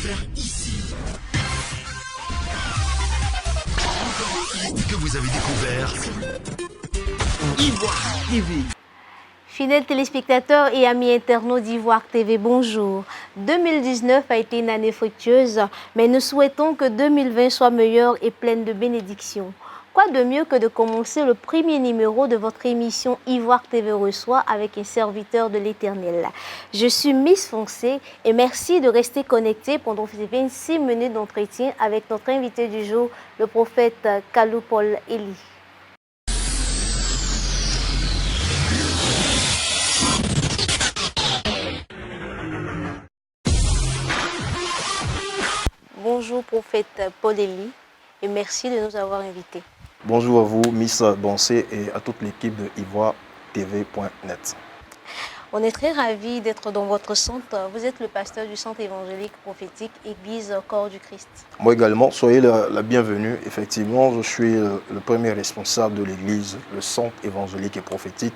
faire ici. Que vous avez découvert Ivoire TV. Fidèles téléspectateurs et amis internautes d'Ivoire TV, bonjour. 2019 a été une année fructueuse, mais nous souhaitons que 2020 soit meilleure et pleine de bénédictions. Quoi de mieux que de commencer le premier numéro de votre émission Ivoire TV reçoit avec un serviteur de l'Éternel. Je suis Miss Foncé et merci de rester connecté pendant ces 26 minutes d'entretien avec notre invité du jour, le prophète Kalou Paul Eli. Bonjour prophète Paul Eli et merci de nous avoir invités. Bonjour à vous, Miss Boncé, et à toute l'équipe de ivoiretv.net. On est très ravis d'être dans votre centre. Vous êtes le pasteur du centre évangélique prophétique Église Corps du Christ. Moi également, soyez la bienvenue. Effectivement, je suis le premier responsable de l'église, le centre évangélique et prophétique,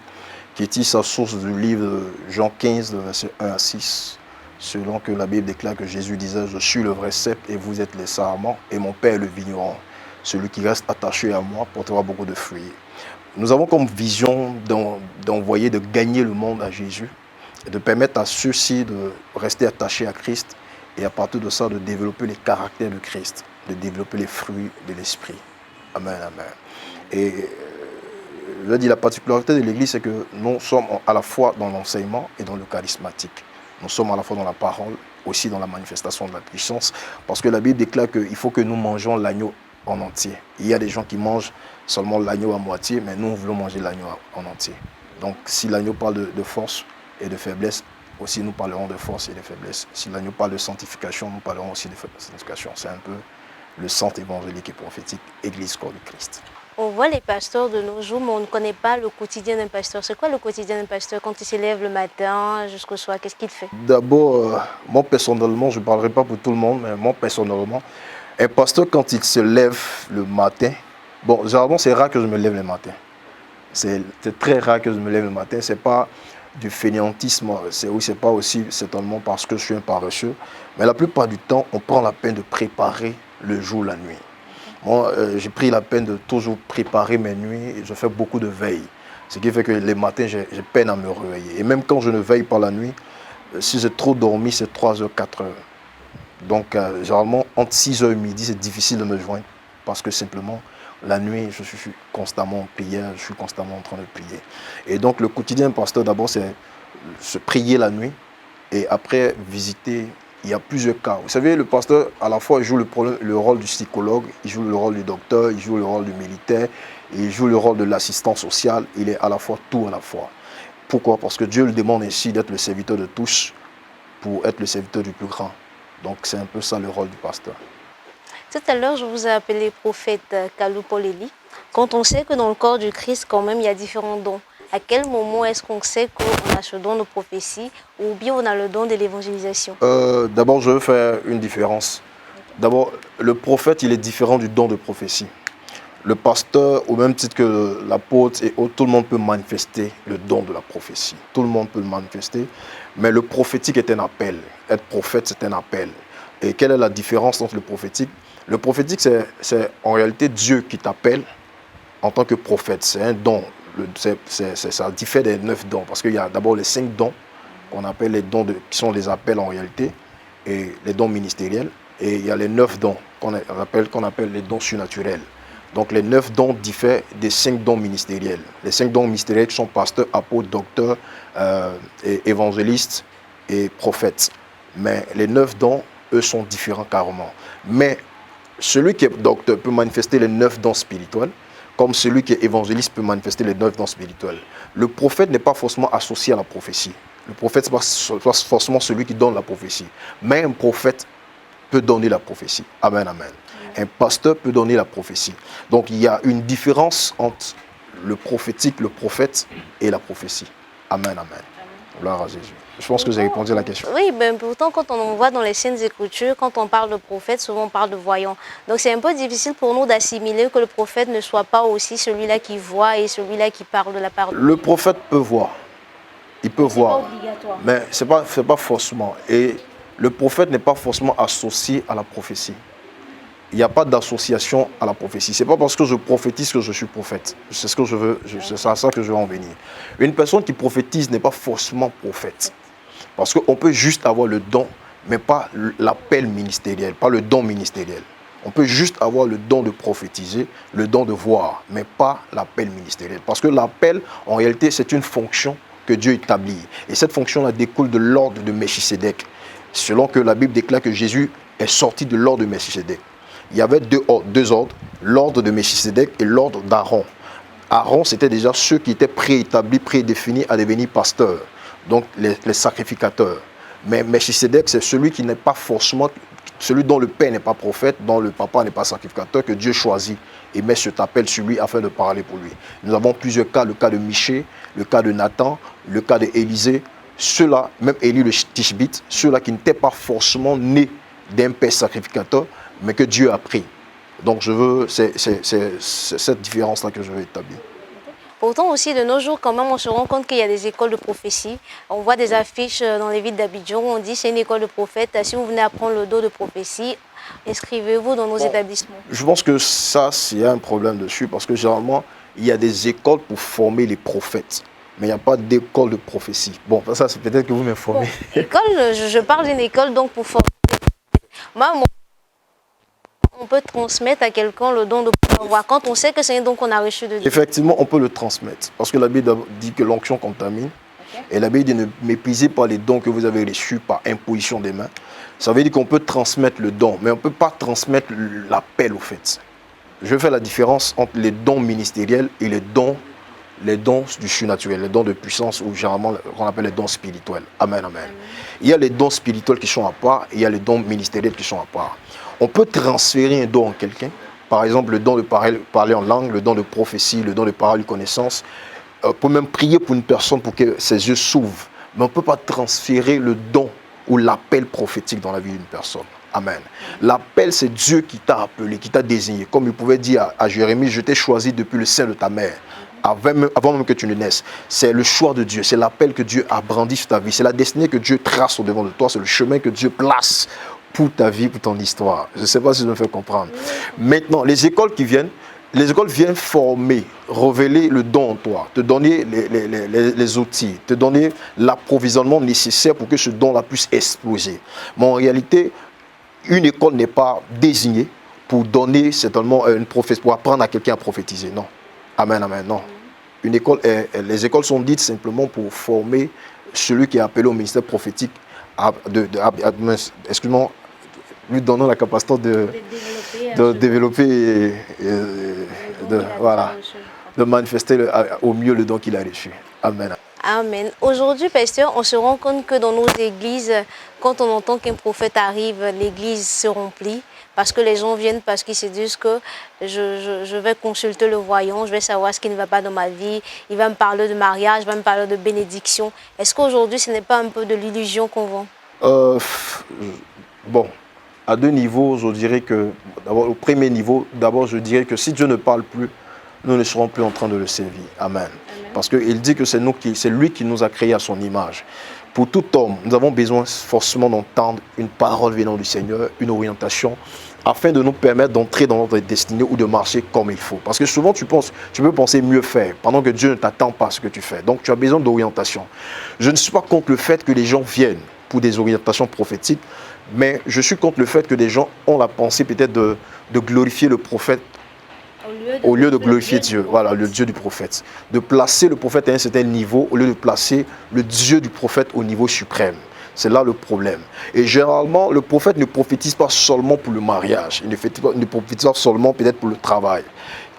qui tire sa source du livre de Jean 15, versets 1 à 6. Selon que la Bible déclare que Jésus disait « Je suis le vrai cep et vous êtes les sarments, et mon Père le vigneron. Celui qui reste attaché à moi portera beaucoup de fruits. » Nous avons comme vision d'envoyer, de gagner le monde à Jésus, et de permettre à ceux-ci de rester attachés à Christ, et à partir de ça, de développer les caractères de Christ, de développer les fruits de l'Esprit. Amen, amen. Et je dis, la particularité de l'Église, c'est que nous sommes à la fois dans l'enseignement et dans le charismatique. Nous sommes à la fois dans la parole, aussi dans la manifestation de la puissance, parce que la Bible déclare qu'il faut que nous mangeons l'agneau en entier. Il y a des gens qui mangent seulement l'agneau à moitié, mais nous, voulons manger l'agneau en entier. Donc, si l'agneau parle de force et de faiblesse, aussi nous parlerons de force et de faiblesse. Si l'agneau parle de sanctification, nous parlerons aussi de sanctification. C'est un peu le centre évangélique et prophétique, Église Corps du Christ. On voit les pasteurs de nos jours, mais on ne connaît pas le quotidien d'un pasteur. C'est quoi le quotidien d'un pasteur quand il se lève le matin jusqu'au soir? Qu'est-ce qu'il fait? D'abord, moi personnellement, je ne parlerai pas pour tout le monde, mais moi personnellement, un pasteur quand il se lève le matin, bon, généralement c'est rare que je me lève le matin. C'est très rare que je me lève le matin. C'est pas du fainéantisme, c'est pas aussi certainement parce que je suis un paresseux, mais la plupart du temps, on prend la peine de préparer le jour, la nuit. Moi, j'ai pris la peine de toujours préparer mes nuits et je fais beaucoup de veille. Ce qui fait que les matins, j'ai peine à me réveiller. Et même quand je ne veille pas la nuit, si j'ai trop dormi, c'est 3 heures, 4 heures. Donc, généralement, entre 6 heures et midi, c'est difficile de me joindre parce que simplement, la nuit, je suis constamment en prière, je suis constamment en train de prier. Et donc, le quotidien pasteur, d'abord, c'est se prier la nuit et après visiter. Il y a plusieurs cas. Vous savez, le pasteur, à la fois, il joue le rôle du psychologue, il joue le rôle du docteur, il joue le rôle du militaire, il joue le rôle de l'assistant social. Il est à la fois tout à la fois. Pourquoi? Parce que Dieu le demande ainsi d'être le serviteur de tous pour être le serviteur du plus grand. Donc, c'est un peu ça le rôle du pasteur. Tout à l'heure, je vous ai appelé prophète Kalou Paul Eli. Quand on sait que dans le corps du Christ, quand même, il y a différents dons. À quel moment est-ce qu'on sait qu'on a ce don de prophétie ou bien on a le don de l'évangélisation? D'abord, je veux faire une différence. D'abord, le prophète, il est différent du don de prophétie. Le pasteur, au même titre que l'apôtre et autres, tout le monde peut manifester le don de la prophétie. Tout le monde peut le manifester, mais le prophétique est un appel. Être prophète, c'est un appel. Et quelle est la différence entre le prophétique? Le prophétique, c'est en réalité Dieu qui t'appelle en tant que prophète. C'est un don. Ça diffère des 9 dons, parce qu'il y a d'abord les 5 dons qu'on appelle les dons qui sont les appels en réalité, et les dons ministériels, et il y a les 9 dons qu'on appelle les dons surnaturels. Donc les 9 dons diffèrent des 5 dons ministériels. Les 5 dons ministériels sont pasteurs, apôtres, docteurs, évangélistes et prophètes. Mais les 9 dons, eux, sont différents carrément. Mais celui qui est docteur peut manifester les 9 dons spirituels, comme celui qui est évangéliste peut manifester les 9 dons spirituels. Le prophète n'est pas forcément associé à la prophétie. Le prophète, ce n'est pas forcément celui qui donne la prophétie. Mais un prophète peut donner la prophétie. Amen, amen. Un pasteur peut donner la prophétie. Donc, il y a une différence entre le prophétique, le prophète et la prophétie. Amen, amen. Gloire à Jésus. Je pense que j'ai répondu à la question. Oui, ben pourtant, quand on voit dans les Saintes Écritures, quand on parle de prophète, souvent on parle de voyant. Donc c'est un peu difficile pour nous d'assimiler que le prophète ne soit pas aussi celui-là qui voit et celui-là qui parle de la part de Dieu. Le prophète peut voir. Il peut voir. C'est pas obligatoire. Mais ce n'est pas forcément. Et le prophète n'est pas forcément associé à la prophétie. Il n'y a pas d'association à la prophétie. Ce n'est pas parce que je prophétise que je suis prophète. C'est ce que je veux, c'est à ça que je veux en venir. Une personne qui prophétise n'est pas forcément prophète. Parce qu'on peut juste avoir le don, mais pas l'appel ministériel, pas le don ministériel. On peut juste avoir le don de prophétiser, le don de voir, mais pas l'appel ministériel. Parce que l'appel, en réalité, c'est une fonction que Dieu établit. Et cette fonction-là découle de l'ordre de Melchisédek. Selon que la Bible déclare que Jésus est sorti de l'ordre de Melchisédek. Il y avait deux ordres, l'ordre de Melchisédek et l'ordre d'Aaron. Aaron, c'était déjà ceux qui étaient préétablis, prédéfinis à devenir pasteurs, donc les sacrificateurs. Mais Melchisédek, c'est celui qui n'est pas forcément, celui dont le père n'est pas prophète, dont le papa n'est pas sacrificateur, que Dieu choisit et met cet appel sur lui afin de parler pour lui. Nous avons plusieurs cas, le cas de Michée, le cas de Nathan, le cas d'Élisée. Ceux-là, même Élie le Tishbite, ceux-là qui n'étaient pas forcément nés d'un père sacrificateur, mais que Dieu a pris. Donc c'est cette différence-là que je veux établir. Pourtant aussi, de nos jours, quand même, on se rend compte qu'il y a des écoles de prophétie. On voit des affiches dans les villes d'Abidjan où on dit c'est une école de prophète. Si vous venez apprendre le dos de prophétie, inscrivez-vous dans nos établissements. Je pense que ça, c'est un problème dessus parce que généralement, il y a des écoles pour former les prophètes. Mais il n'y a pas d'école de prophétie. Bon, ça, c'est peut-être que vous m'informez. Bon, école, je parle d'une école donc pour former les prophètes. Moi, on peut transmettre à quelqu'un le don de pouvoir voir quand on sait que c'est un don qu'on a reçu de Dieu. Effectivement, on peut le transmettre. Parce que la Bible dit que l'onction contamine. Okay. Et la Bible dit ne méprisez pas les dons que vous avez reçus par imposition des mains. Ça veut dire qu'on peut transmettre le don, mais on ne peut pas transmettre l'appel au fait. Je vais faire la différence entre les dons ministériels et les dons du surnaturel, les dons de puissance ou généralement qu'on appelle les dons spirituels. Amen, amen. Amen. Il y a les dons spirituels qui sont à part et il y a les dons ministériels qui sont à part. On peut transférer un don en quelqu'un, par exemple le don de parler en langue, le don de prophétie, le don de parole de connaissance. On peut même prier pour une personne pour que ses yeux s'ouvrent. Mais on ne peut pas transférer le don ou l'appel prophétique dans la vie d'une personne. Amen. L'appel, c'est Dieu qui t'a appelé, qui t'a désigné. Comme il pouvait dire à Jérémie, je t'ai choisi depuis le sein de ta mère. Avant même que tu ne naisses. C'est le choix de Dieu, c'est l'appel que Dieu a brandi sur ta vie, c'est la destinée que Dieu trace au devant de toi, c'est le chemin que Dieu place pour ta vie, pour ton histoire. Je ne sais pas si je me fais comprendre. Maintenant, les écoles viennent former, révéler le don en toi, te donner les outils, te donner l'approvisionnement nécessaire pour que ce don-là puisse exploser. Mais en réalité, une école n'est pas désignée pour donner certainement une prophétie, pour apprendre à quelqu'un à prophétiser, non. Amen, amen, non. Les écoles sont dites simplement pour former celui qui est appelé au ministère prophétique, excuse-moi, lui donnant la capacité de développer de manifester au mieux le don qu'il a reçu. Amen. Amen. Aujourd'hui, pasteur, on se rend compte que dans nos églises, quand on entend qu'un prophète arrive, l'église se remplit. Parce que les gens viennent parce qu'ils se disent que je vais consulter le voyant, je vais savoir ce qui ne va pas dans ma vie, il va me parler de mariage, il va me parler de bénédiction. Est-ce qu'aujourd'hui, ce n'est pas un peu de l'illusion qu'on vend? Bon, à deux niveaux, je dirais que, d'abord, au premier niveau, d'abord, je dirais que si Dieu ne parle plus, nous ne serons plus en train de le servir. Amen. Amen. Parce qu'il dit que c'est lui qui nous a créés à son image. Pour tout homme, nous avons besoin forcément d'entendre une parole venant du Seigneur, une orientation, afin de nous permettre d'entrer dans notre destinée ou de marcher comme il faut. Parce que souvent, tu peux penser mieux faire, pendant que Dieu ne t'attend pas à ce que tu fais. Donc, tu as besoin d'orientation. Je ne suis pas contre le fait que les gens viennent pour des orientations prophétiques, mais je suis contre le fait que des gens ont la pensée peut-être de glorifier le prophète au lieu de glorifier Dieu, voilà, le Dieu du prophète. De placer le prophète à un certain niveau au lieu de placer le Dieu du prophète au niveau suprême. C'est là le problème. Et généralement, le prophète ne prophétise pas seulement pour le mariage. Il ne prophétise pas seulement peut-être pour le travail.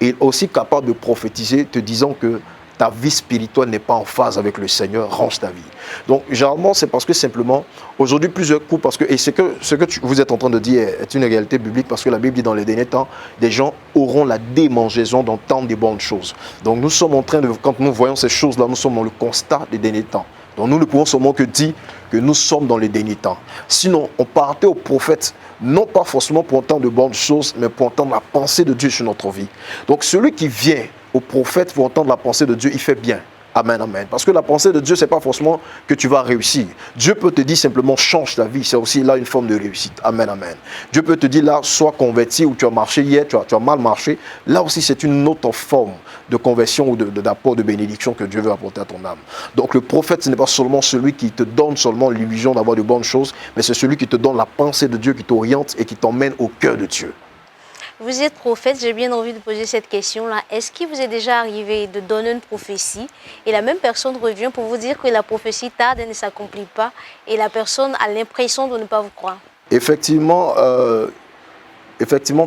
Il est aussi capable de prophétiser te disant que ta vie spirituelle n'est pas en phase avec le Seigneur, range ta vie. Donc, généralement, c'est parce que simplement, aujourd'hui, plusieurs coups, parce que, et ce que vous êtes en train de dire est une réalité biblique, parce que la Bible dit dans les derniers temps, des gens auront la démangeaison d'entendre des bonnes choses. Donc, nous sommes en train de, quand nous voyons ces choses-là, nous sommes dans le constat des derniers temps. Donc, nous ne pouvons seulement que dire que nous sommes dans les derniers temps. Sinon, on partait au prophète, non pas forcément pour entendre de bonnes choses, mais pour entendre la pensée de Dieu sur notre vie. Donc, celui qui vient au prophète pour entendre la pensée de Dieu, il fait bien. Amen, amen. Parce que la pensée de Dieu, ce n'est pas forcément que tu vas réussir. Dieu peut te dire simplement, change ta vie. C'est aussi là une forme de réussite. Amen, amen. Dieu peut te dire là, sois converti, ou tu as marché hier, tu as mal marché. Là aussi, c'est une autre forme de conversion ou d'apport de bénédiction que Dieu veut apporter à ton âme. Donc le prophète, ce n'est pas seulement celui qui te donne seulement l'illusion d'avoir de bonnes choses, mais c'est celui qui te donne la pensée de Dieu, qui t'oriente et qui t'emmène au cœur de Dieu. Vous êtes prophète, j'ai bien envie de poser cette question-là. Est-ce qu'il vous est déjà arrivé de donner une prophétie et la même personne revient pour vous dire que la prophétie tarde et ne s'accomplit pas et la personne a l'impression de ne pas vous croire? Effectivement,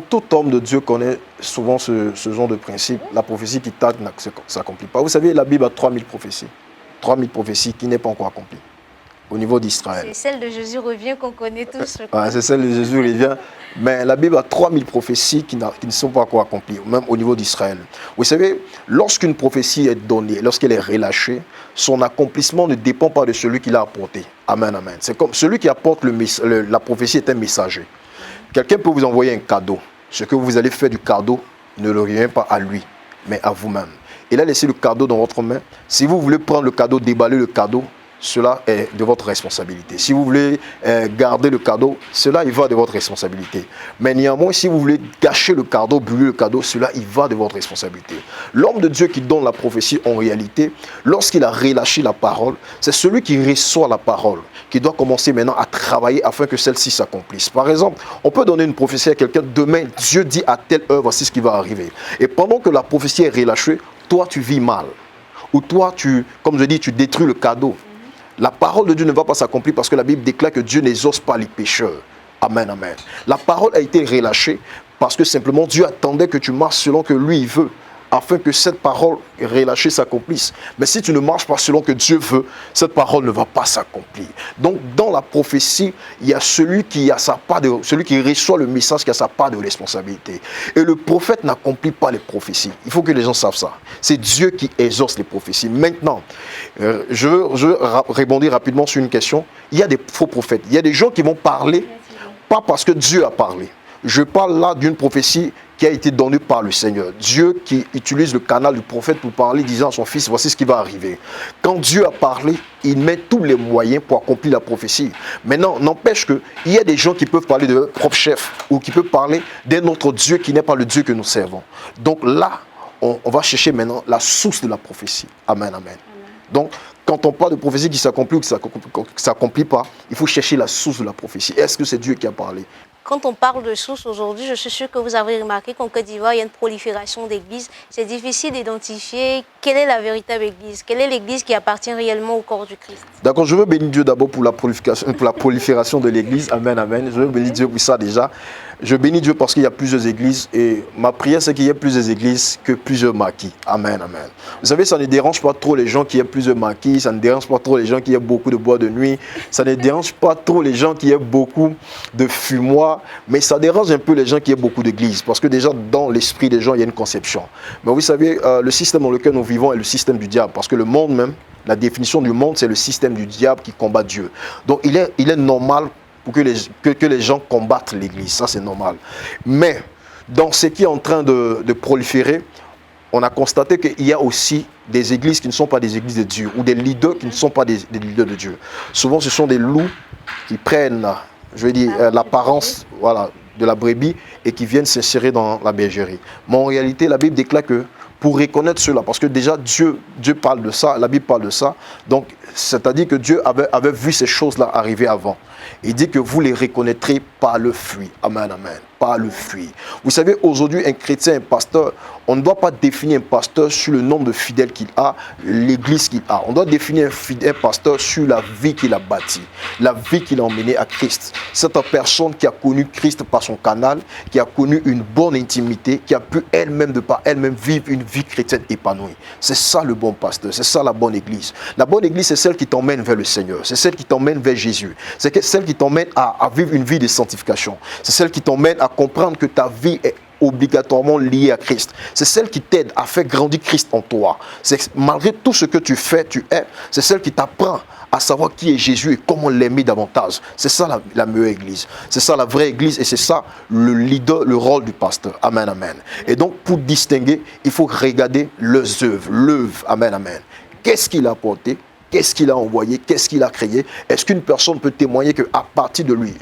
tout homme de Dieu connaît souvent ce genre de principe. La prophétie qui tarde ne s'accomplit pas. Vous savez, la Bible a 3000 prophéties. 3000 prophéties qui n'est pas encore accomplies au niveau d'Israël. C'est celle de Jésus revient qu'on connaît tous. C'est celle de Jésus revient. Mais la Bible a 3000 prophéties qui ne sont pas encore accomplies, même au niveau d'Israël. Vous savez, lorsqu'une prophétie est donnée, lorsqu'elle est relâchée, son accomplissement ne dépend pas de celui qui l'a apporté. Amen, amen. C'est comme celui qui apporte la prophétie est un messager. Quelqu'un peut vous envoyer un cadeau. Ce que vous allez faire du cadeau ne le revient pas à lui, mais à vous-même. Il a laissé le cadeau dans votre main. Si vous voulez prendre le cadeau, déballer le cadeau, cela est de votre responsabilité. Si vous voulez garder le cadeau, cela il va de votre responsabilité. Mais néanmoins, si vous voulez gâcher le cadeau, brûler le cadeau, cela il va de votre responsabilité. L'homme de Dieu qui donne la prophétie, en réalité, lorsqu'il a relâché la parole, c'est celui qui reçoit la parole, qui doit commencer maintenant à travailler afin que celle-ci s'accomplisse. Par exemple, on peut donner une prophétie à quelqu'un, demain, Dieu dit à telle heure, voici ce qui va arriver. Et pendant que la prophétie est relâchée, toi tu vis mal. Ou toi, comme je dis, tu détruis le cadeau. La parole de Dieu ne va pas s'accomplir parce que la Bible déclare que Dieu n'exauce pas les pécheurs. Amen, amen. La parole a été relâchée parce que simplement Dieu attendait que tu marches selon que lui il veut, afin que cette parole relâchée s'accomplisse. Mais si tu ne marches pas selon que Dieu veut, cette parole ne va pas s'accomplir. Donc dans la prophétie, il y a celui qui reçoit le message qui a sa part de responsabilité. Et le prophète n'accomplit pas les prophéties. Il faut que les gens savent ça. C'est Dieu qui exauce les prophéties. Maintenant, je veux répondre rapidement sur une question. Il y a des faux prophètes. Il y a des gens qui vont parler, pas parce que Dieu a parlé. Je parle là d'une prophétie qui a été donnée par le Seigneur. Dieu qui utilise le canal du prophète pour parler, disant à son fils, voici ce qui va arriver. Quand Dieu a parlé, il met tous les moyens pour accomplir la prophétie. Maintenant, n'empêche qu'il y a des gens qui peuvent parler de leur propre chef ou qui peuvent parler d'un autre Dieu qui n'est pas le Dieu que nous servons. Donc là, on va chercher maintenant la source de la prophétie. Amen, amen. Donc, quand on parle de prophétie qui s'accomplit ou qui ne s'accomplit pas, il faut chercher la source de la prophétie. Est-ce que c'est Dieu qui a parlé? Quand on parle de source aujourd'hui, je suis sûr que vous avez remarqué qu'en Côte d'Ivoire, il y a une prolifération d'églises. C'est difficile d'identifier quelle est la véritable église, quelle est l'église qui appartient réellement au corps du Christ. D'accord, je veux bénir Dieu d'abord pour la prolifération de l'église. Amen, amen. Je veux bénir Dieu pour ça déjà. Je bénis Dieu parce qu'il y a plusieurs églises et ma prière c'est qu'il y ait plusieurs églises que plusieurs maquis. Amen, amen. Vous savez, ça ne dérange pas trop les gens qui aient plusieurs maquis, ça ne dérange pas trop les gens qui aient beaucoup de bois de nuit, ça ne dérange pas trop les gens qui aient beaucoup de fumoir, mais ça dérange un peu les gens qui aient beaucoup d'églises parce que déjà dans l'esprit des gens il y a une conception. Mais vous savez, le système dans lequel nous vivons est le système du diable parce que le monde même, la définition du monde c'est le système du diable qui combat Dieu. Donc il est normal pour que les gens combattent l'Église, ça c'est normal. Mais dans ce qui est en train de proliférer, on a constaté qu'il y a aussi des églises qui ne sont pas des églises de Dieu, ou des leaders qui ne sont pas des leaders de Dieu. Souvent ce sont des loups qui prennent, l'apparence de la brebis et qui viennent s'insérer dans la bergerie. Mais en réalité, la Bible déclare que pour reconnaître cela, parce que déjà Dieu parle de ça, la Bible parle de ça, donc c'est-à-dire que Dieu avait vu ces choses-là arriver avant. Il dit que vous les reconnaîtrez par le fruit. Amen, amen. Par le fruit. Vous savez, aujourd'hui, un chrétien, un pasteur, on ne doit pas définir un pasteur sur le nombre de fidèles qu'il a, l'église qu'il a. On doit définir un pasteur sur la vie qu'il a bâtie, la vie qu'il a emmenée à Christ. Cette personne qui a connu Christ par son canal, qui a connu une bonne intimité, qui a pu elle-même, de par elle-même, vivre une vie chrétienne épanouie. C'est ça le bon pasteur, c'est ça la bonne église. La bonne église, c'est celle qui t'emmène vers le Seigneur, c'est celle qui t'emmène vers Jésus, c'est celle qui t'emmène à vivre une vie de sanctification, c'est celle qui t'emmène à comprendre que ta vie est obligatoirement liée à Christ. C'est celle qui t'aide à faire grandir Christ en toi. C'est malgré tout ce que tu fais, tu es, c'est celle qui t'apprend à savoir qui est Jésus et comment l'aimer davantage. C'est ça la meilleure église. C'est ça la vraie église et c'est ça le leader, le rôle du pasteur. Amen, amen. Et donc pour distinguer, il faut regarder leurs œuvres, l'œuvre. Amen, amen. qu'est-ce qu'il a apporté, qu'est-ce qu'il a envoyé, qu'est-ce qu'il a créé. Est-ce qu'une personne peut témoigner qu'à partir de lui,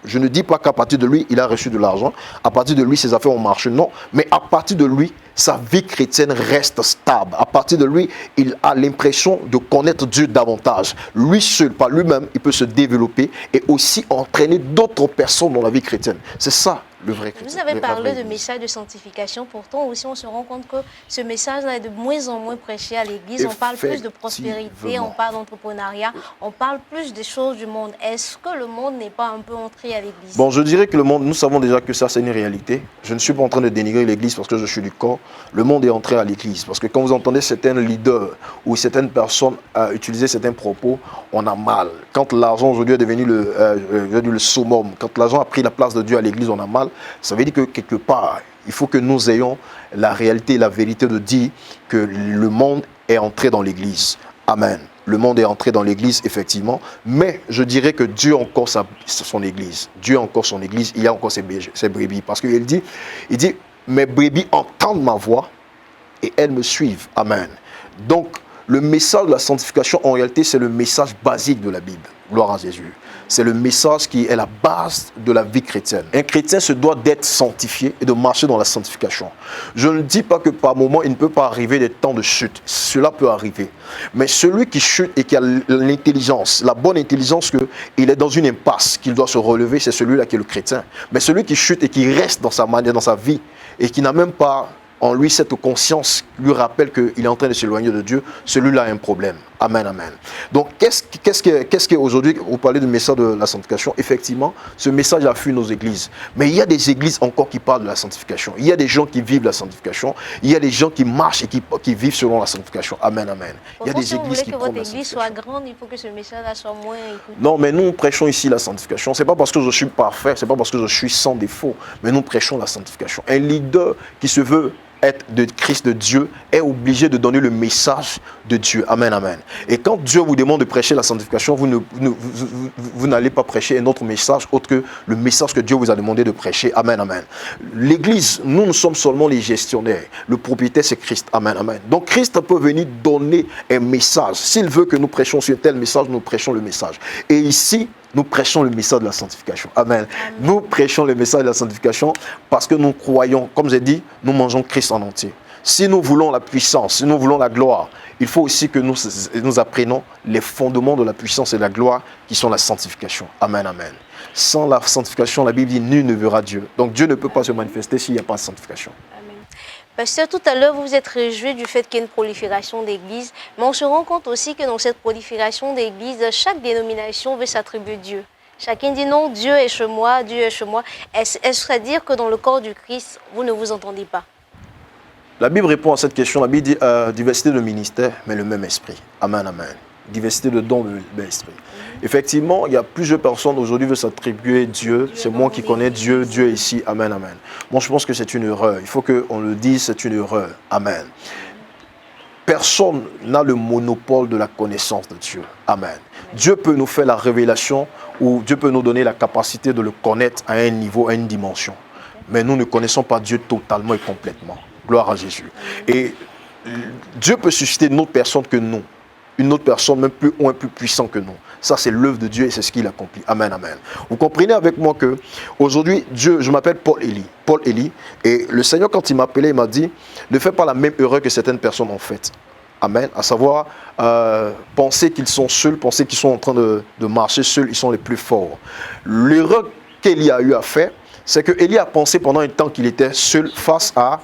je ne dis pas qu'à partir de lui, il a reçu de l'argent, à partir de lui, ses affaires ont marché, non, mais à partir de lui, sa vie chrétienne reste stable. À partir de lui, il a l'impression de connaître Dieu davantage. Lui seul, par lui-même, il peut se développer et aussi entraîner d'autres personnes dans la vie chrétienne. C'est ça le vrai chrétien. Vous avez parlé de message de sanctification, pourtant aussi on se rend compte que ce message-là est de moins en moins prêché à l'église. On parle plus de prospérité, on parle d'entrepreneuriat, on parle plus des choses du monde. Est-ce que le monde n'est pas un peu entré à l'église? Bon, je dirais que le monde, nous savons déjà que ça c'est une réalité. Je ne suis pas en train de dénigrer l'église parce que je suis du corps. Le monde est entré à l'église parce que quand vous entendez certains leaders ou certaines personnes utiliser certains propos, on a mal. Quand l'argent aujourd'hui est devenu le summum, quand l'argent a pris la place de Dieu à l'église, on a mal. Ça veut dire que quelque part, il faut que nous ayons la réalité et la vérité de dire que le monde est entré dans l'église. Amen. Le monde est entré dans l'église, effectivement. Mais je dirais que Dieu a encore son église. Dieu a encore son église. Il y a encore ses brebis. Parce qu'il dit, mes brebis entendent ma voix et elles me suivent. Amen. Donc, le message de la sanctification, en réalité, c'est le message basique de la Bible. Gloire à Jésus. C'est le message qui est la base de la vie chrétienne. Un chrétien se doit d'être sanctifié et de marcher dans la sanctification. Je ne dis pas que par moment, il ne peut pas arriver des temps de chute. Cela peut arriver. Mais celui qui chute et qui a l'intelligence, la bonne intelligence qu'il est dans une impasse, qu'il doit se relever, c'est celui-là qui est le chrétien. Mais celui qui chute et qui reste dans sa manière, dans sa vie, et qui n'a même pas en lui cette conscience lui rappelle qu'il est en train de s'éloigner de Dieu, celui-là a un problème. Amen, amen. Donc, qu'est-ce que aujourd'hui, vous parlez du message de la sanctification, effectivement, ce message a fui nos églises. Mais il y a des églises encore qui parlent de la sanctification. Il y a des gens qui vivent la sanctification. Il y a des gens qui marchent et qui vivent selon la sanctification. Amen, amen. Il y a des églises qui prônent la sanctification. Si vous voulez que votre église soit grande, il faut que ce message-là soit moins écouté. Non, mais nous prêchons ici la sanctification. Ce n'est pas parce que je suis parfait, ce n'est pas parce que je suis sans défaut, mais nous prêchons la sanctification. Un leader qui se veut être de Christ de Dieu est obligé de donner le message de Dieu. Amen, amen. Et quand Dieu vous demande de prêcher la sanctification, vous n'allez pas prêcher un autre message autre que le message que Dieu vous a demandé de prêcher. Amen, amen. L'église, nous sommes seulement les gestionnaires. Le propriétaire, c'est Christ. Amen, amen. Donc Christ peut venir donner un message. S'il veut que nous prêchions sur tel message, nous prêchons le message. Et ici, nous prêchons le message de la sanctification. Amen. Amen. Nous prêchons le message de la sanctification parce que nous croyons, comme j'ai dit, nous mangeons Christ en entier. Si nous voulons la puissance, si nous voulons la gloire, il faut aussi que nous apprenions les fondements de la puissance et de la gloire qui sont la sanctification. Amen, amen. Sans la sanctification, la Bible dit, nul ne verra Dieu. Donc Dieu ne peut pas se manifester s'il n'y a pas de sanctification. Pasteur, tout à l'heure, vous vous êtes réjoui du fait qu'il y ait une prolifération d'églises, mais on se rend compte aussi que dans cette prolifération d'églises, chaque dénomination veut s'attribuer Dieu. Chacun dit non, Dieu est chez moi, Dieu est chez moi. Est-ce à dire que dans le corps du Christ, vous ne vous entendez pas? La Bible répond à cette question. La Bible dit diversité de ministère, mais le même esprit. Amen, amen. Diversité de dons, le même esprit. Effectivement, il y a plusieurs personnes aujourd'hui qui veulent s'attribuer Dieu. C'est moi qui connais Dieu, Dieu est ici. Amen, amen. Moi, je pense que c'est une erreur. Il faut qu'on le dise, c'est une erreur. Amen. Personne n'a le monopole de la connaissance de Dieu. Amen. Dieu peut nous faire la révélation ou Dieu peut nous donner la capacité de le connaître à un niveau, à une dimension. Mais nous ne connaissons pas Dieu totalement et complètement. Gloire à Jésus. Et Dieu peut susciter une autre personne que nous. Une autre personne même plus ou plus puissant que nous. Ça, c'est l'œuvre de Dieu et c'est ce qu'il accomplit. Amen, amen. Vous comprenez avec moi que aujourd'hui, Dieu, je m'appelle Paul Élie. Et le Seigneur, quand il m'a appelé, il m'a dit, ne fais pas la même erreur que certaines personnes ont faite. Amen. À savoir, penser qu'ils sont seuls, penser qu'ils sont en train de marcher seuls, ils sont les plus forts. L'erreur qu'Élie a eu à faire, c'est que Élie a pensé pendant un temps qu'il était seul face à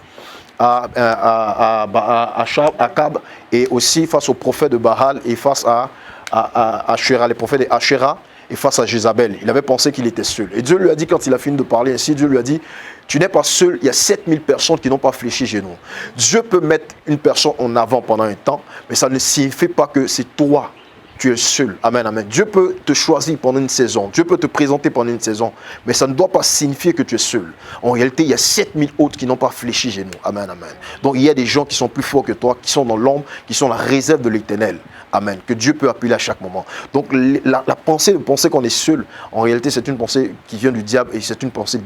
Akab et aussi face aux prophètes de Baal et face à Asherah, les prophètes de Asherah et face à Jézabel. Il avait pensé qu'il était seul. Et Dieu lui a dit, quand il a fini de parler ainsi, Dieu lui a dit, tu n'es pas seul, il y a 7000 personnes qui n'ont pas fléchi genoux. Dieu peut mettre une personne en avant pendant un temps, mais ça ne signifie pas que c'est toi. Tu es seul. Amen, amen. Dieu peut te choisir pendant une saison. Dieu peut te présenter pendant une saison. Mais ça ne doit pas signifier que tu es seul. En réalité, il y a 7000 autres qui n'ont pas fléchi chez nous. Amen, amen. Donc, il y a des gens qui sont plus forts que toi, qui sont dans l'ombre, qui sont la réserve de l'Éternel. Amen. Que Dieu peut appuyer à chaque moment. Donc, la pensée de penser qu'on est seul, en réalité, c'est une pensée qui vient du diable et c'est une pensée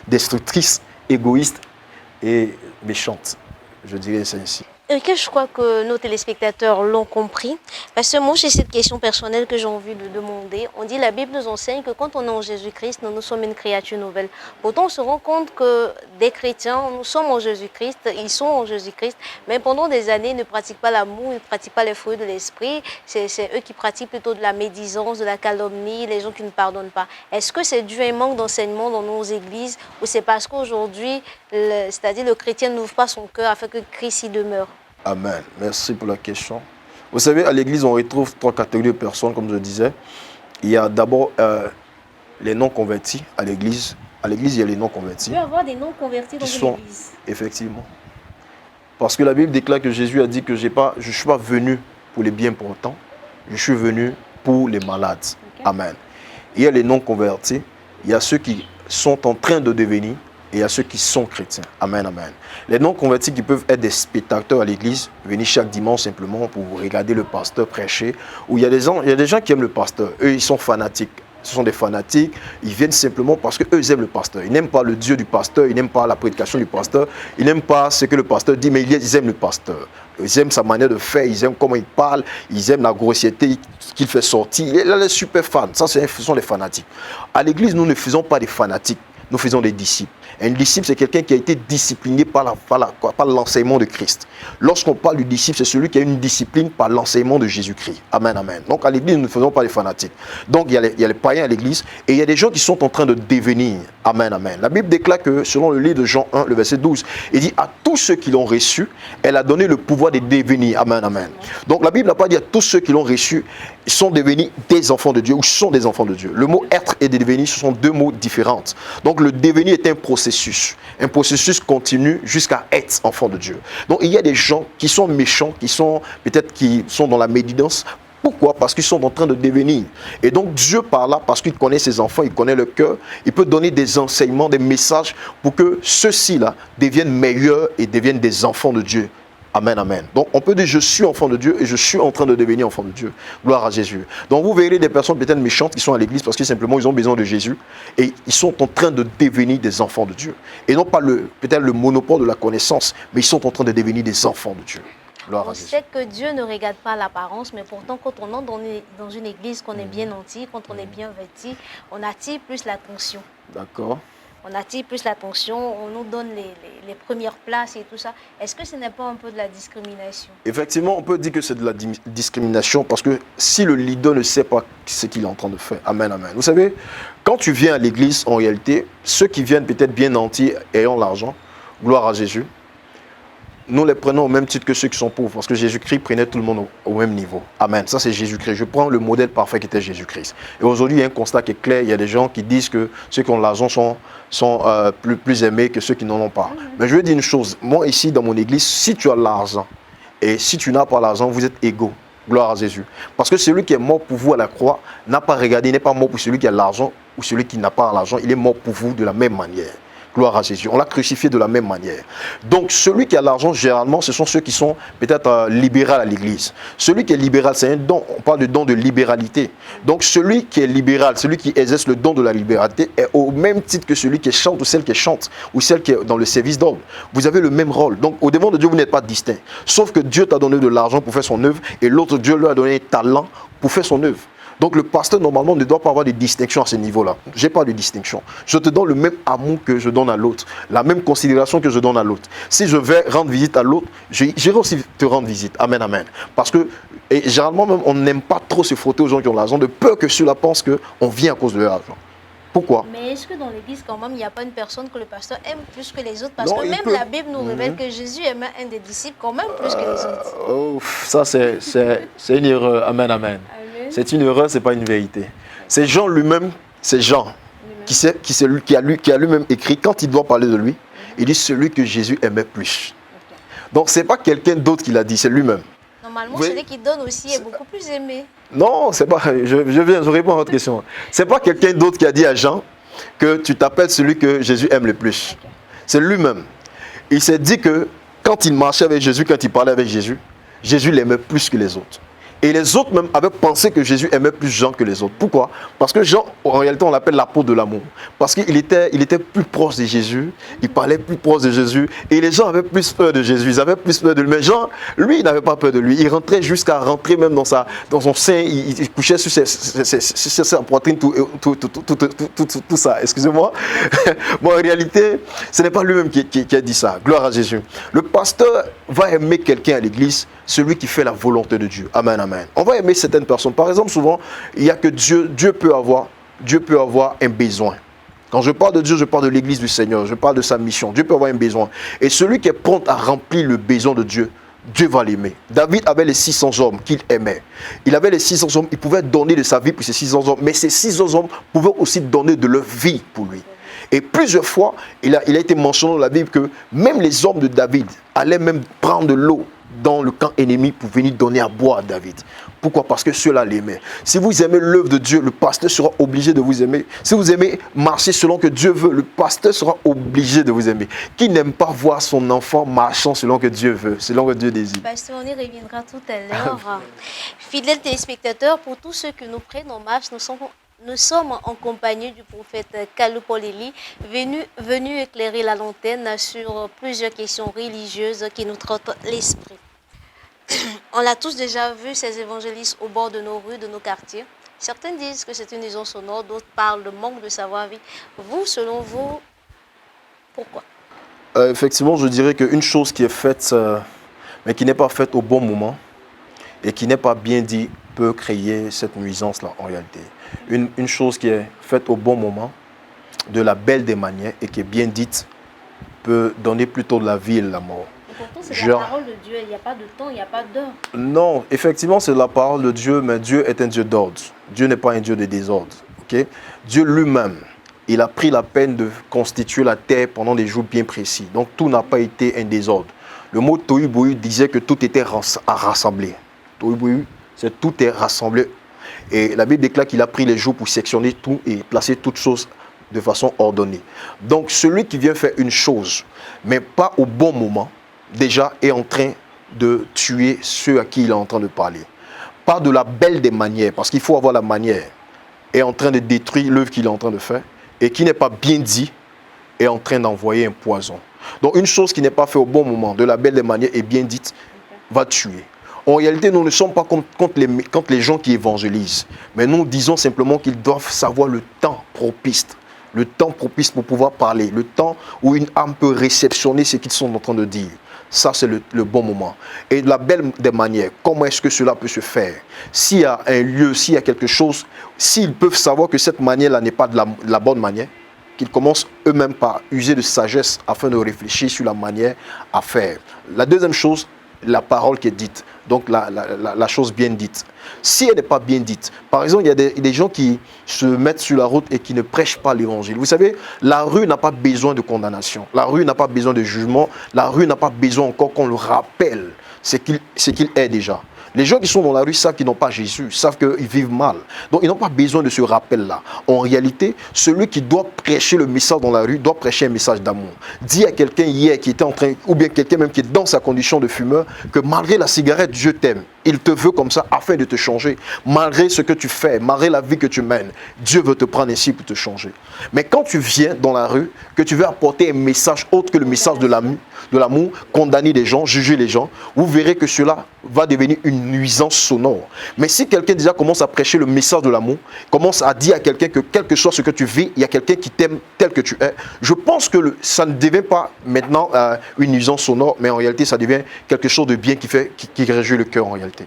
destructrice, égoïste et méchante. Je dirais ça ainsi. Ok, je crois que nos téléspectateurs l'ont compris. Parce que moi, j'ai cette question personnelle que j'ai envie de demander. On dit, la Bible nous enseigne que quand on est en Jésus-Christ, nous sommes une créature nouvelle. Pourtant, on se rend compte que des chrétiens, nous sommes en Jésus-Christ, ils sont en Jésus-Christ, mais pendant des années, ils ne pratiquent pas l'amour, ils ne pratiquent pas les fruits de l'esprit. C'est eux qui pratiquent plutôt de la médisance, de la calomnie, les gens qui ne pardonnent pas. Est-ce que c'est dû à un manque d'enseignement dans nos églises ou c'est parce qu'aujourd'hui, c'est-à-dire le chrétien n'ouvre pas son cœur afin que Christ y demeure? Amen. Merci pour la question. Vous savez, à l'église, on retrouve trois catégories de personnes, comme je disais. Il y a d'abord les non-convertis à l'église. À l'église, il y a les non-convertis. Il peut y avoir des non-convertis dans l'église. Effectivement. Parce que la Bible déclare que Jésus a dit que je ne suis pas venu pour les bien portants, je suis venu pour les malades. Okay. Amen. Il y a les non-convertis, il y a ceux qui sont en train de devenir, et il y a ceux qui sont chrétiens. Amen, amen. Les non-convertis qui peuvent être des spectateurs à l'église, venir chaque dimanche simplement pour regarder le pasteur prêcher. Ou il y a des gens qui aiment le pasteur. Eux, ils sont fanatiques. Ce sont des fanatiques. Ils viennent simplement parce qu'eux, ils aiment le pasteur. Ils n'aiment pas le Dieu du pasteur. Ils n'aiment pas la prédication du pasteur. Ils n'aiment pas ce que le pasteur dit, mais ils aiment le pasteur. Ils aiment sa manière de faire. Ils aiment comment il parle. Ils aiment la grossièreté qu'il fait sortir. Il est un super fan. Ça, ce sont les fanatiques. À l'église, nous ne faisons pas des fanatiques. Nous faisons des disciples. Un disciple, c'est quelqu'un qui a été discipliné par l'enseignement de Christ. Lorsqu'on parle du disciple, c'est celui qui a une discipline par l'enseignement de Jésus-Christ. Amen, amen. Donc à l'église, nous ne faisons pas les fanatiques. Donc il y a les païens à l'église et il y a des gens qui sont en train de devenir. Amen, amen. La Bible déclare que, selon le livre de Jean 1, le verset 12, il dit à tous ceux qui l'ont reçu, elle a donné le pouvoir de devenir. Amen, amen. Donc la Bible n'a pas dit à tous ceux qui l'ont reçu, ils sont devenus des enfants de Dieu ou sont des enfants de Dieu. Le mot être et devenir, ce sont deux mots différents. Donc le devenir est un processus continu jusqu'à être enfant de Dieu. Donc il y a des gens qui sont méchants, qui sont dans la médisance. Pourquoi? Parce qu'ils sont en train de devenir. Et donc Dieu par là, parce qu'il connaît ses enfants, il connaît le cœur, il peut donner des enseignements, des messages pour que ceux-ci-là deviennent meilleurs et deviennent des enfants de Dieu. Amen, amen. Donc on peut dire je suis enfant de Dieu et je suis en train de devenir enfant de Dieu. Gloire à Jésus. Donc vous verrez des personnes peut-être méchantes qui sont à l'église parce que simplement ils ont besoin de Jésus et ils sont en train de devenir des enfants de Dieu. Et non pas peut-être le monopole de la connaissance, mais ils sont en train de devenir des enfants de Dieu. On sait que Dieu ne regarde pas l'apparence, mais pourtant quand on entre dans une église, qu'on est bien nanti, quand on est bien vêtu, on attire plus l'attention. D'accord. On attire plus l'attention, on nous donne les premières places et tout ça. Est-ce que ce n'est pas un peu de la discrimination? Effectivement, on peut dire que c'est de la discrimination parce que si le leader ne sait pas ce qu'il est en train de faire, amen, amen. Vous savez, quand tu viens à l'église, en réalité, ceux qui viennent peut-être bien nantis, ayant l'argent, gloire à Jésus, nous les prenons au même titre que ceux qui sont pauvres, parce que Jésus-Christ prenait tout le monde au même niveau. Amen. Ça, c'est Jésus-Christ. Je prends le modèle parfait qui était Jésus-Christ. Et aujourd'hui, il y a un constat qui est clair. Il y a des gens qui disent que ceux qui ont l'argent sont plus aimés que ceux qui n'en ont pas. Mais je veux dire une chose. Moi, ici, dans mon église, si tu as l'argent et si tu n'as pas l'argent, vous êtes égaux. Gloire à Jésus. Parce que celui qui est mort pour vous à la croix n'a pas regardé, il n'est pas mort pour celui qui a l'argent ou celui qui n'a pas l'argent. Il est mort pour vous de la même manière. Gloire à Jésus. On l'a crucifié de la même manière. Donc, celui qui a l'argent, généralement, ce sont ceux qui sont peut-être libéraux à l'église. Celui qui est libéral, c'est un don. On parle de don de libéralité. Donc, celui qui est libéral, celui qui exerce le don de la libéralité est au même titre que celui qui chante ou celle qui chante ou celle qui est dans le service d'ordre. Vous avez le même rôle. Donc, au devant de Dieu, vous n'êtes pas distinct. Sauf que Dieu t'a donné de l'argent pour faire son œuvre et l'autre, Dieu lui a donné un talent pour faire son œuvre. Donc le pasteur, normalement, ne doit pas avoir de distinction à ce niveau-là. Je n'ai pas de distinction. Je te donne le même amour que je donne à l'autre, la même considération que je donne à l'autre. Si je vais rendre visite à l'autre, j'irai aussi te rendre visite. Amen, amen. Parce que, et généralement, même, on n'aime pas trop se frotter aux gens qui ont l'argent, de peur que ceux-là pensent qu'on vient à cause de leur argent. Pourquoi? Mais est-ce que dans l'église, quand même, il n'y a pas une personne que le pasteur aime plus que les autres? Parce non, que même la Bible nous révèle que Jésus aimait un des disciples quand même plus que les autres. Ça, c'est une erreur. Amen, amen. C'est une erreur, ce n'est pas une vérité. C'est Jean lui-même, qui a lui-même écrit, quand il doit parler de lui, il dit celui que Jésus aimait plus. Okay. Donc, ce n'est pas quelqu'un d'autre qui l'a dit, c'est lui-même. Normalement, celui qui donne aussi est beaucoup plus aimé. Non, c'est pas. Je réponds à votre question. Ce n'est pas quelqu'un d'autre qui a dit à Jean que tu t'appelles celui que Jésus aime le plus. Okay. C'est lui-même. Il s'est dit que quand il marchait avec Jésus, quand il parlait avec Jésus, Jésus l'aimait plus que les autres. Et les autres même avaient pensé que Jésus aimait plus Jean que les autres. Pourquoi? Parce que Jean, en réalité, on l'appelle l'apôtre de l'amour. Parce qu'il était plus proche de Jésus, il parlait plus proche de Jésus, et les gens avaient plus peur de Jésus, ils avaient plus peur de lui. Mais Jean, lui, il n'avait pas peur de lui. Il rentrait jusqu'à rentrer même dans son sein, il couchait sur sa poitrine, tout ça. Excusez-moi. Bon, en réalité, ce n'est pas lui-même qui a dit ça. Gloire à Jésus. Le pasteur va aimer quelqu'un à l'église, celui qui fait la volonté de Dieu. Amen, amen. On va aimer certaines personnes. Par exemple, souvent, il y a que Dieu peut avoir un besoin. Quand je parle de Dieu, je parle de l'église du Seigneur, je parle de sa mission. Dieu peut avoir un besoin. Et celui qui est prompt à remplir le besoin de Dieu, Dieu va l'aimer. David avait les 600 hommes qu'il aimait. Il avait les 600 hommes, il pouvait donner de sa vie pour ces 600 hommes, mais ces 600 hommes pouvaient aussi donner de leur vie pour lui. Et plusieurs fois, il a été mentionné dans la Bible que même les hommes de David allaient même prendre de l'eau dans le camp ennemi pour venir donner à boire à David. Pourquoi? Parce que ceux-là l'aimaient. Si vous aimez l'œuvre de Dieu, le pasteur sera obligé de vous aimer. Si vous aimez marcher selon que Dieu veut, le pasteur sera obligé de vous aimer. Qui n'aime pas voir son enfant marchant selon que Dieu veut, selon que Dieu désire? Pasteur, on y reviendra tout à l'heure. Fidèles téléspectateurs, pour tous ceux que nous prennent en marche, nous sommes en compagnie du prophète Kalou Paul-Élie, venu éclairer la lanterne sur plusieurs questions religieuses qui nous trottent l'esprit. On l'a tous déjà vu, ces évangélistes au bord de nos rues, de nos quartiers. Certains disent que c'est une nuisance sonore, d'autres parlent de manque de savoir-vivre. Vous, selon vous, pourquoi? Effectivement, je dirais qu'une chose qui est faite, mais qui n'est pas faite au bon moment, et qui n'est pas bien dit, peut créer cette nuisance-là en réalité. Une chose qui est faite au bon moment, de la belle des manières, et qui est bien dite, peut donner plutôt de la vie et de la mort. Pourtant, c'est la parole de Dieu, il n'y a pas de temps, il n'y a pas d'heure. Non, effectivement, c'est la parole de Dieu, mais Dieu est un Dieu d'ordre. Dieu n'est pas un Dieu de désordre. Okay? Dieu lui-même, il a pris la peine de constituer la terre pendant des jours bien précis. Donc, tout n'a pas été un désordre. Le mot Tohu Bohu disait que tout était rassemblé. Tohu Bohu, c'est tout est rassemblé. Et la Bible déclare qu'il a pris les jours pour sectionner tout et placer toutes choses de façon ordonnée. Donc, celui qui vient faire une chose, mais pas au bon moment, déjà est en train de tuer ceux à qui il est en train de parler. Pas de la belle des manières, parce qu'il faut avoir la manière, est en train de détruire l'œuvre qu'il est en train de faire, et qui n'est pas bien dit, est en train d'envoyer un poison. Donc une chose qui n'est pas faite au bon moment, de la belle des manières et bien dite, va tuer. En réalité, nous ne sommes pas contre les gens qui évangélisent, mais nous disons simplement qu'ils doivent savoir le temps propice. Le temps propice pour pouvoir parler, le temps où une âme peut réceptionner ce qu'ils sont en train de dire. Ça, c'est le bon moment. Et de la belle des manières, comment est-ce que cela peut se faire? S'il y a un lieu, s'il y a quelque chose, s'ils peuvent savoir que cette manière-là n'est pas de la bonne manière, qu'ils commencent eux-mêmes par user de sagesse afin de réfléchir sur la manière à faire. La deuxième chose, la parole qui est dite, donc la chose bien dite. Si elle n'est pas bien dite, par exemple, il y a des gens qui se mettent sur la route et qui ne prêchent pas l'évangile. Vous savez, la rue n'a pas besoin de condamnation, la rue n'a pas besoin de jugement, la rue n'a pas besoin encore qu'on le rappelle ce qu'il est déjà. Les gens qui sont dans la rue savent qu'ils n'ont pas Jésus, savent qu'ils vivent mal. Donc, ils n'ont pas besoin de ce rappel-là. En réalité, celui qui doit prêcher le message dans la rue doit prêcher un message d'amour. Dis à quelqu'un hier qui était en train, ou bien quelqu'un même qui est dans sa condition de fumeur, que malgré la cigarette, Dieu t'aime. Il te veut comme ça afin de te changer. Malgré ce que tu fais, malgré la vie que tu mènes, Dieu veut te prendre ainsi pour te changer. Mais quand tu viens dans la rue, que tu veux apporter un message autre que le message de l'amour, condamner les gens, juger les gens, vous verrez que cela va devenir une nuisance sonore. Mais si quelqu'un déjà commence à prêcher le message de l'amour, commence à dire à quelqu'un que quel que soit ce que tu vis, il y a quelqu'un qui t'aime tel que tu es, je pense que ça ne devient pas maintenant une nuisance sonore, mais en réalité ça devient quelque chose de bien qui réjouit le cœur en réalité.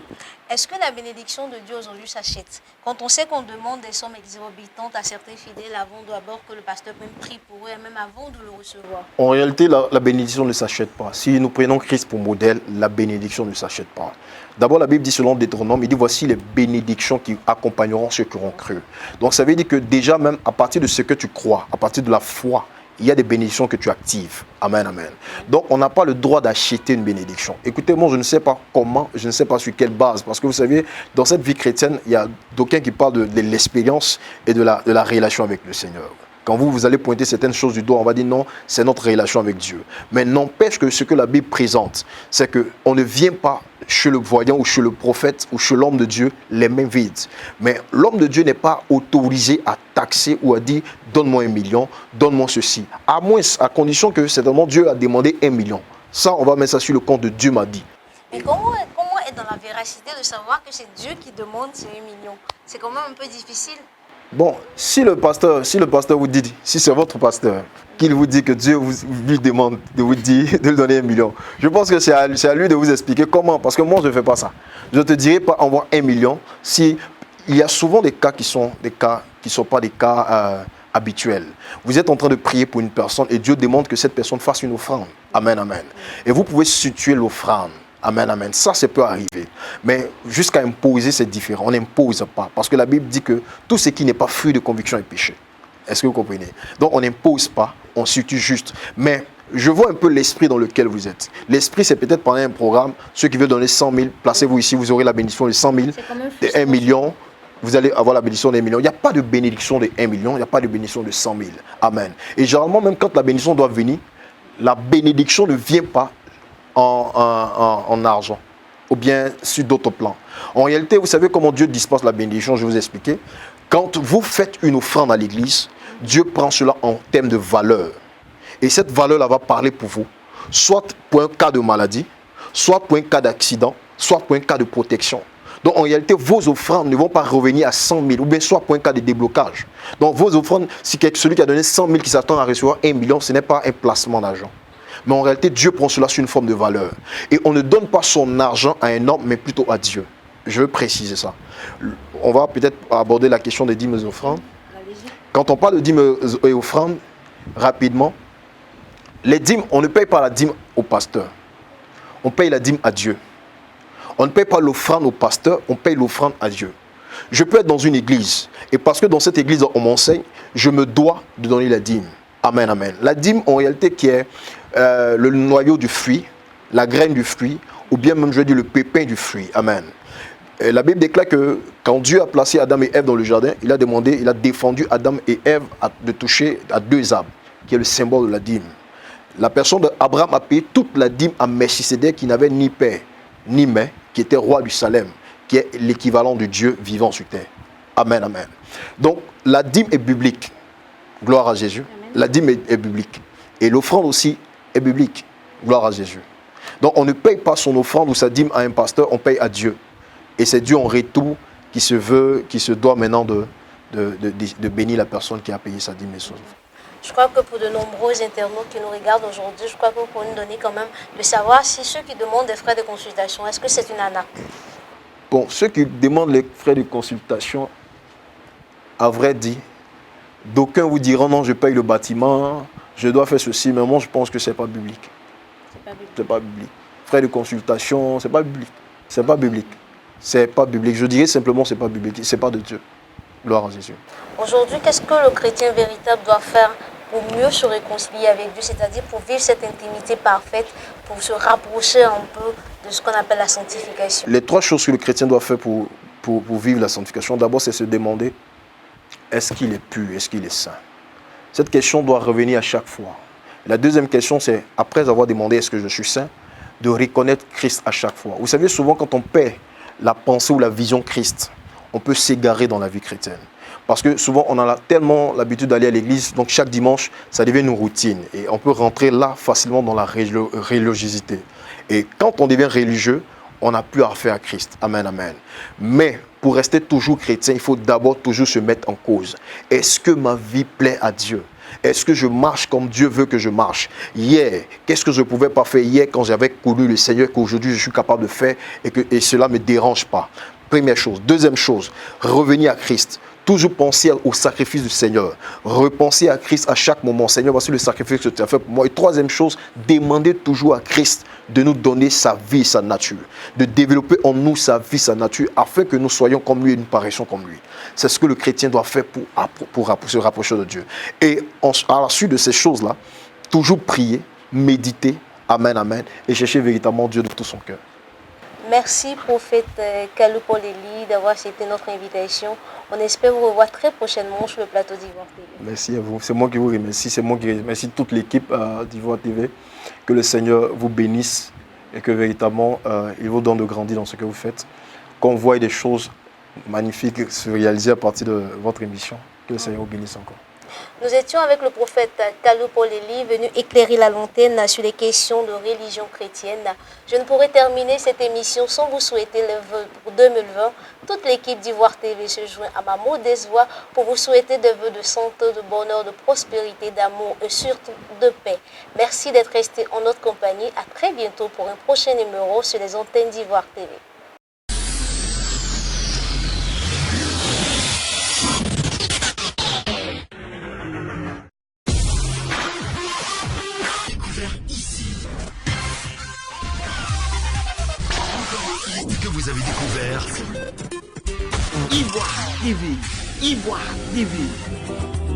Est-ce que la bénédiction de Dieu aujourd'hui s'achète? Quand on sait qu'on demande des sommes exorbitantes à certains fidèles avant d'abord que le pasteur même prie pour eux, et même avant de le recevoir. En réalité, la bénédiction ne s'achète pas. Si nous prenons Christ pour modèle, la bénédiction ne s'achète pas. D'abord, la Bible dit selon Deutéronome, il dit voici les bénédictions qui accompagneront ceux qui auront cru. Donc ça veut dire que déjà même à partir de ce que tu crois, à partir de la foi, il y a des bénédictions que tu actives. Amen, amen. Donc, on n'a pas le droit d'acheter une bénédiction. Écoutez, moi, je ne sais pas comment, je ne sais pas sur quelle base. Parce que vous savez, dans cette vie chrétienne, il y a d'aucuns qui parlent de l'expérience et de la relation avec le Seigneur. Quand vous allez pointer certaines choses du doigt, on va dire non, c'est notre relation avec Dieu. Mais n'empêche que ce que la Bible présente, c'est qu'on ne vient pas chez le voyant ou chez le prophète ou chez l'homme de Dieu les mains vides. Mais l'homme de Dieu n'est pas autorisé à taxer ou à dire donne-moi 1 million, donne-moi ceci. À condition que certainement Dieu a demandé 1 million. Ça, on va mettre ça sur le compte de Dieu m'a dit. Mais comment être dans la véracité de savoir que c'est Dieu qui demande ces 1 million? C'est quand même un peu difficile. Bon, si le pasteur vous dit, si c'est votre pasteur, qu'il vous dit que Dieu lui demande de vous dire de lui donner 1 million, je pense que c'est à lui de vous expliquer comment, parce que moi je ne fais pas ça. Je ne te dirai pas envoie 1 million si il y a souvent des cas qui sont pas des cas habituels. Vous êtes en train de prier pour une personne et Dieu demande que cette personne fasse une offrande. Amen, amen. Et vous pouvez situer l'offrande. Amen, amen. Ça peut arriver. Mais jusqu'à imposer, c'est différent. On n'impose pas. Parce que la Bible dit que tout ce qui n'est pas fruit de conviction est péché. Est-ce que vous comprenez? Donc, on n'impose pas, on situe juste. Mais je vois un peu l'esprit dans lequel vous êtes. L'esprit, c'est peut-être pendant un programme, ceux qui veulent donner 100 000, placez-vous ici, vous aurez la bénédiction de 100 000, de 1 million. Vous allez avoir la bénédiction des millions. Il n'y a pas de bénédiction de 1 million, il n'y a pas de bénédiction de 100 000. Amen. Et généralement, même quand la bénédiction doit venir, la bénédiction ne vient pas en argent ou bien sur d'autres plans. En réalité, vous savez comment Dieu dispense la bénédiction, je vais vous expliquer. Quand vous faites une offrande à l'église, Dieu prend cela en termes de valeur. Et cette valeur-là va parler pour vous, soit pour un cas de maladie, soit pour un cas d'accident, soit pour un cas de protection. Donc en réalité, vos offrandes ne vont pas revenir à 100 000, ou bien soit pour un cas de déblocage. Donc vos offrandes, si celui qui a donné 100 000 qui s'attend à recevoir 1 million, ce n'est pas un placement d'argent. Mais en réalité, Dieu prend cela sur une forme de valeur. Et on ne donne pas son argent à un homme, mais plutôt à Dieu. Je veux préciser ça. On va peut-être aborder la question des dîmes et offrandes. Quand on parle de dîmes et offrandes, rapidement, les dîmes, on ne paye pas la dîme au pasteur. On paye la dîme à Dieu. On ne paye pas l'offrande au pasteur, on paye l'offrande à Dieu. Je peux être dans une église, et parce que dans cette église, on m'enseigne, je me dois de donner la dîme. Amen, amen. La dîme, en réalité, qui est le noyau du fruit, la graine du fruit, ou bien même, je vais dire, le pépin du fruit. Amen. Et la Bible déclare que quand Dieu a placé Adam et Ève dans le jardin, il a défendu Adam et Ève de toucher à 2 arbres, qui est le symbole de la dîme. La personne d'Abraham a payé toute la dîme à Melchisédek, qui n'avait ni père, ni mère, qui était roi du Salem, qui est l'équivalent de Dieu vivant sur terre. Amen, amen. Donc, la dîme est biblique. Gloire à Jésus. Amen. La dîme est biblique. Et l'offrande aussi est biblique. Gloire à Jésus. Donc, on ne paye pas son offrande ou sa dîme à un pasteur, on paye à Dieu. Et c'est Dieu en retour qui se doit maintenant de bénir la personne qui a payé sa dîme et son offrande. Je crois que pour de nombreux internautes qui nous regardent aujourd'hui, je crois que vous pouvez nous donner quand même de savoir si ceux qui demandent des frais de consultation, est-ce que c'est une arnaque? Bon, ceux qui demandent les frais de consultation, à vrai dire, d'aucuns vous diront non, je paye le bâtiment, je dois faire ceci, mais moi je pense que ce n'est pas biblique. C'est pas biblique. Frais de consultation, ce n'est pas biblique. C'est pas biblique. C'est pas biblique. Je dirais simplement c'est pas biblique. C'est pas de Dieu. Gloire à Jésus. Aujourd'hui, qu'est-ce que le chrétien véritable doit faire pour mieux se réconcilier avec Dieu, c'est-à-dire pour vivre cette intimité parfaite, pour se rapprocher un peu de ce qu'on appelle la sanctification? Les 3 choses que le chrétien doit faire pour vivre la sanctification, d'abord c'est se demander, est-ce qu'il est pur, est-ce qu'il est saint? Cette question doit revenir à chaque fois. La deuxième question, c'est, après avoir demandé est-ce que je suis saint, de reconnaître Christ à chaque fois. Vous savez, souvent quand on perd la pensée ou la vision Christ, on peut s'égarer dans la vie chrétienne. Parce que souvent, on a tellement l'habitude d'aller à l'église, donc chaque dimanche, ça devient une routine. Et on peut rentrer là facilement dans la religiosité. Et quand on devient religieux, on n'a plus affaire à Christ. Amen, amen. Mais pour rester toujours chrétien, il faut d'abord toujours se mettre en cause. Est-ce que ma vie plaît à Dieu? Est-ce que je marche comme Dieu veut que je marche? Hier, qu'est-ce que je ne pouvais pas faire hier quand j'avais connu le Seigneur qu'aujourd'hui je suis capable de faire et cela ne me dérange pas? Première chose. Deuxième chose, revenir à Christ. Toujours penser au sacrifice du Seigneur. Repenser à Christ à chaque moment. Seigneur, voici le sacrifice que tu as fait pour moi. Et troisième chose, demander toujours à Christ de nous donner sa vie, sa nature. De développer en nous sa vie, sa nature, afin que nous soyons comme lui et nous paraissions comme lui. C'est ce que le chrétien doit faire pour se rapprocher de Dieu. Et à la suite de ces choses-là, toujours prier, méditer, amen, amen, et chercher véritablement Dieu de tout son cœur. Merci, prophète Kalou Poleli, d'avoir accepté notre invitation. On espère vous revoir très prochainement sur le plateau d'Ivoire TV. Merci à vous. C'est moi qui vous remercie. C'est moi qui remercie toute l'équipe d'Ivoire TV. Que le Seigneur vous bénisse et que véritablement, il vous donne de grandir dans ce que vous faites. Qu'on voit des choses magnifiques se réaliser à partir de votre émission. Que le Seigneur vous bénisse encore. Nous étions avec le prophète Kalou Poleli, venu éclairer la lanterne sur les questions de religion chrétienne. Je ne pourrais terminer cette émission sans vous souhaiter le vœu pour 2020. Toute l'équipe d'Ivoire TV se joint à ma modeste voix pour vous souhaiter des vœux de santé, de bonheur, de prospérité, d'amour et surtout de paix. Merci d'être resté en notre compagnie. À très bientôt pour un prochain numéro sur les antennes d'Ivoire TV. Que vous avez découvert Ivoire TV. Ivoire TV.